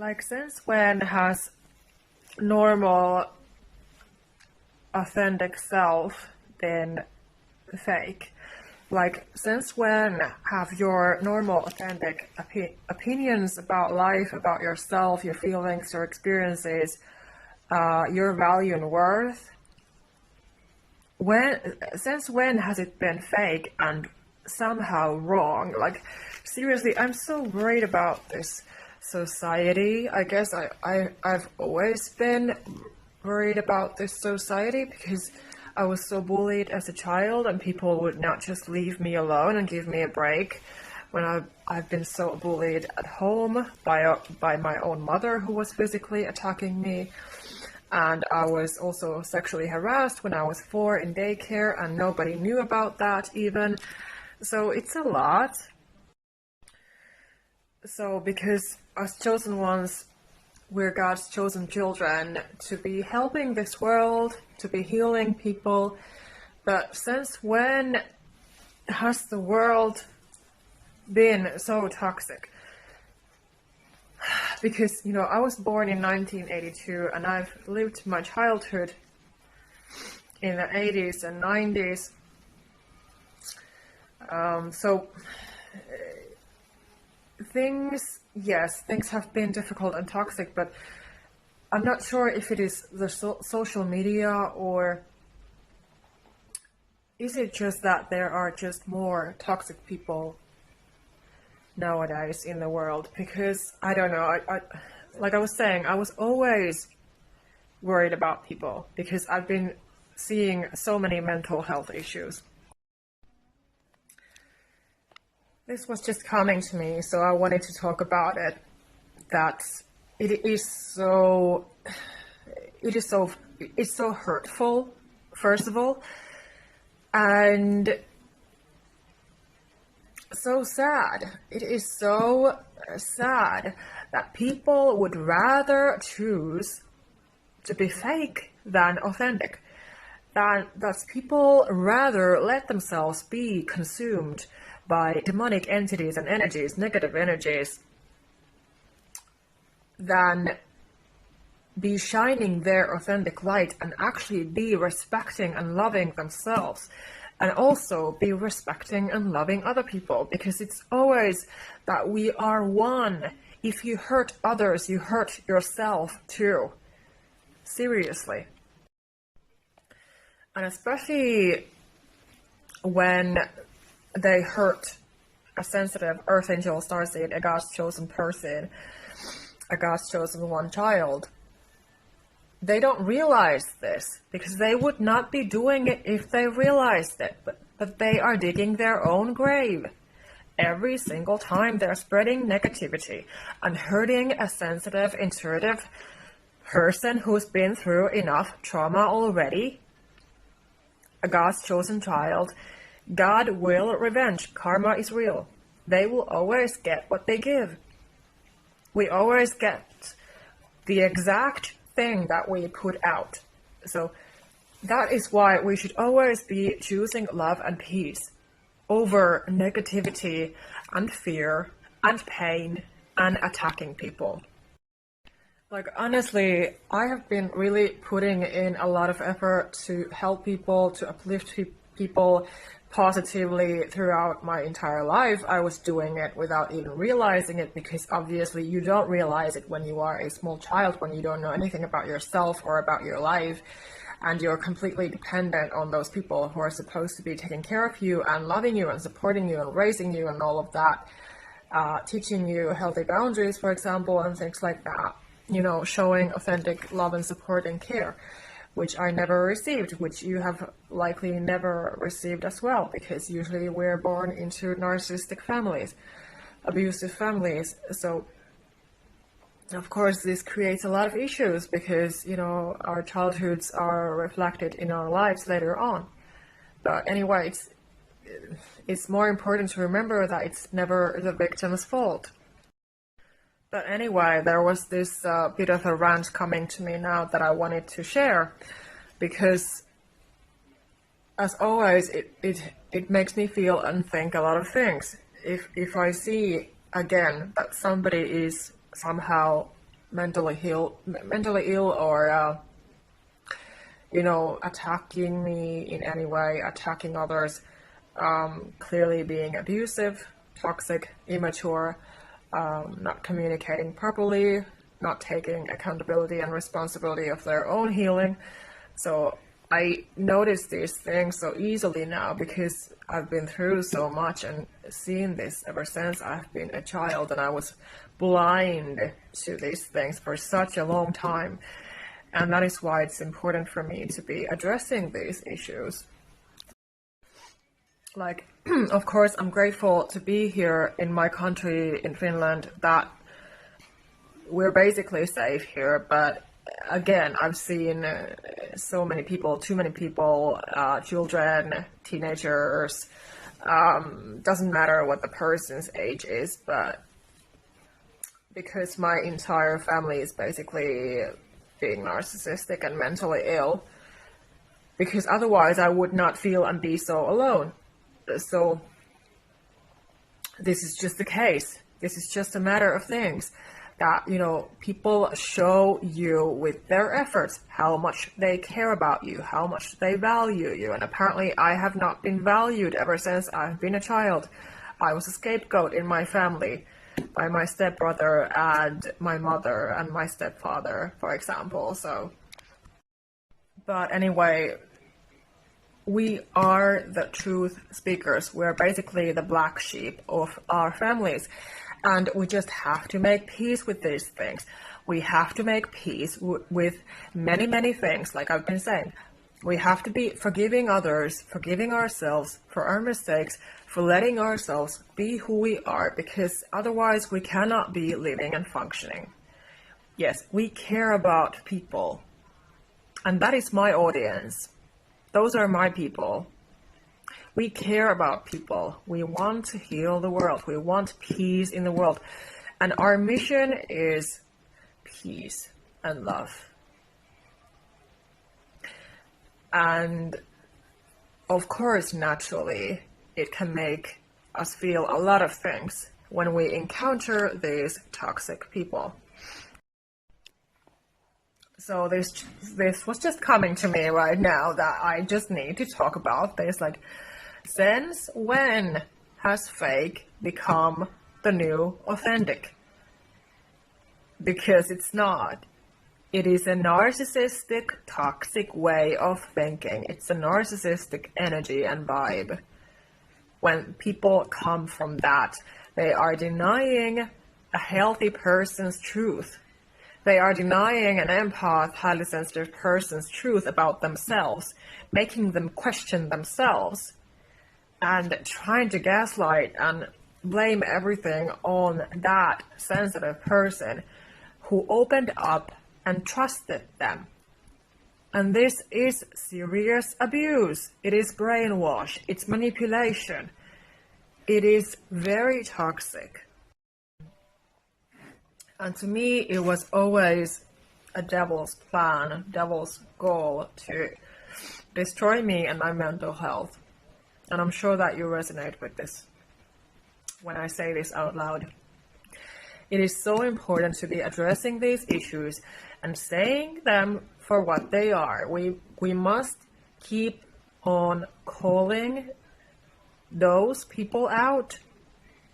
Like, since when has normal, authentic self been fake? Like, since when have your normal, authentic opinions about life, about yourself, your feelings, your experiences, your value and worth, since when has it been fake and somehow wrong? Like, seriously, I'm so worried about this society. I guess I've always been worried about this society because I was so bullied as a child, and people would not just leave me alone and give me a break when I've been so bullied at home by my own mother, who was physically attacking me. And I was also sexually harassed when I was 4 in daycare, and nobody knew about that even. So it's a lot. So because as chosen ones, we're God's chosen children to be helping this world, to be healing people. But since when has the world been so toxic? Because, I was born in 1982, and I've lived my childhood in the 80s and 90s. So things have been difficult and toxic, but I'm not sure if it is the social media, or is it just that there are just more toxic people nowadays in the world? Because I don't know, like I was saying, I was always worried about people because I've been seeing so many mental health issues. This was just coming to me, so I wanted to talk about it. That it's so hurtful, first of all, and so sad. It is so sad that people would rather choose to be fake than authentic. That people rather let themselves be consumed by demonic entities and energies, negative energies, than be shining their authentic light and actually be respecting and loving themselves, and also be respecting and loving other people, because it's always that we are one. If you hurt others, you hurt yourself too. Seriously. And especially when they hurt a sensitive Earth Angel Starseed, a God's chosen person, a God's chosen one child. They don't realize this, because they would not be doing it if they realized it, but they are digging their own grave. Every single time they're spreading negativity and hurting a sensitive, intuitive person who's been through enough trauma already, a God's chosen child, God will revenge. Karma is real. They will always get what they give. We always get the exact thing that we put out. So that is why we should always be choosing love and peace over negativity and fear and pain and attacking people. Like, honestly, I have been really putting in a lot of effort to help people, to uplift people positively throughout my entire life. I was doing it without even realizing it, because obviously you don't realize it when you are a small child, when you don't know anything about yourself or about your life, and you're completely dependent on those people who are supposed to be taking care of you and loving you and supporting you and raising you and all of that, teaching you healthy boundaries, for example, and things like that. Showing authentic love and support and care, which I never received, which you have likely never received as well, because usually we're born into narcissistic families, abusive families. So, of course, this creates a lot of issues, because, our childhoods are reflected in our lives later on. But anyway, it's more important to remember that it's never the victim's fault. But anyway, there was this bit of a rant coming to me now that I wanted to share, because as always, it makes me feel and think a lot of things. If I see again that somebody is somehow mentally ill, or attacking me in any way, attacking others, clearly being abusive, toxic, immature, not communicating properly, not taking accountability and responsibility of their own healing. So I notice these things so easily now because I've been through so much and seen this ever since I've been a child, and I was blind to these things for such a long time. And that is why it's important for me to be addressing these issues. Like, of course, I'm grateful to be here in my country, in Finland, that we're basically safe here. But again, I've seen so many people, too many people, children, teenagers, doesn't matter what the person's age is, but because my entire family is basically being narcissistic and mentally ill, because otherwise I would not feel and be so alone. So this is just the case. This is just a matter of things that, people show you with their efforts how much they care about you, how much they value you. And apparently I have not been valued ever since I've been a child. I was a scapegoat in my family by my stepbrother and my mother and my stepfather, for example. But anyway, we are the truth speakers. We're basically the black sheep of our families. And we just have to make peace with these things. We have to make peace with many, many things, like I've been saying. We have to be forgiving others, forgiving ourselves for our mistakes, for letting ourselves be who we are, because otherwise we cannot be living and functioning. Yes, we care about people. And that is my audience. Those are my people. We care about people. We want to heal the world. We want peace in the world. And our mission is peace and love. And of course, naturally, it can make us feel a lot of things when we encounter these toxic people. So this was just coming to me right now that I just need to talk about this. Like, since when has fake become the new authentic? Because it's not. It is a narcissistic, toxic way of thinking. It's a narcissistic energy and vibe. When people come from that, they are denying a healthy person's truth. They are denying an empath, highly sensitive person's truth about themselves, making them question themselves, and trying to gaslight and blame everything on that sensitive person who opened up and trusted them. And this is serious abuse. It is brainwash. It's manipulation. It is very toxic. And to me, it was always a devil's plan, devil's goal to destroy me and my mental health. And I'm sure that you resonate with this when I say this out loud. It is so important to be addressing these issues and saying them for what they are. We must keep on calling those people out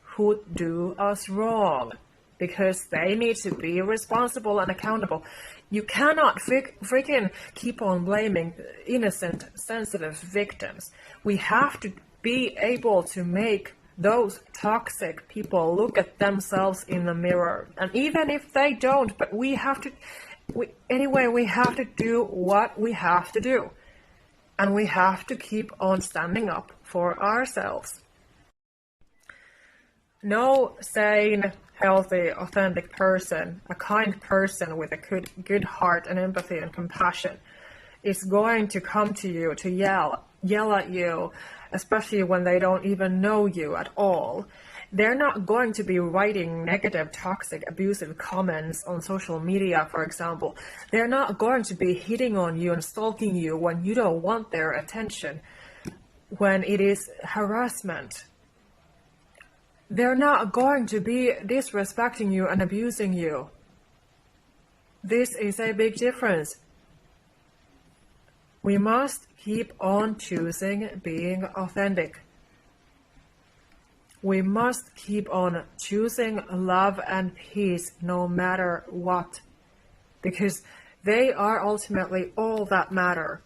who do us wrong, because they need to be responsible and accountable. You cannot freaking keep on blaming innocent, sensitive victims. We have to be able to make those toxic people look at themselves in the mirror. And even if they don't, but we have to do what we have to do. And we have to keep on standing up for ourselves. No sane, healthy, authentic person, a kind person with a good heart and empathy and compassion is going to come to you to yell at you, especially when they don't even know you at all. They're not going to be writing negative, toxic, abusive comments on social media, for example. They're not going to be hitting on you and stalking you when you don't want their attention, when it is harassment. They're not going to be disrespecting you and abusing you this is a big difference. We must keep on choosing being authentic. We must keep on choosing love and peace no matter what, because they are ultimately all that matter.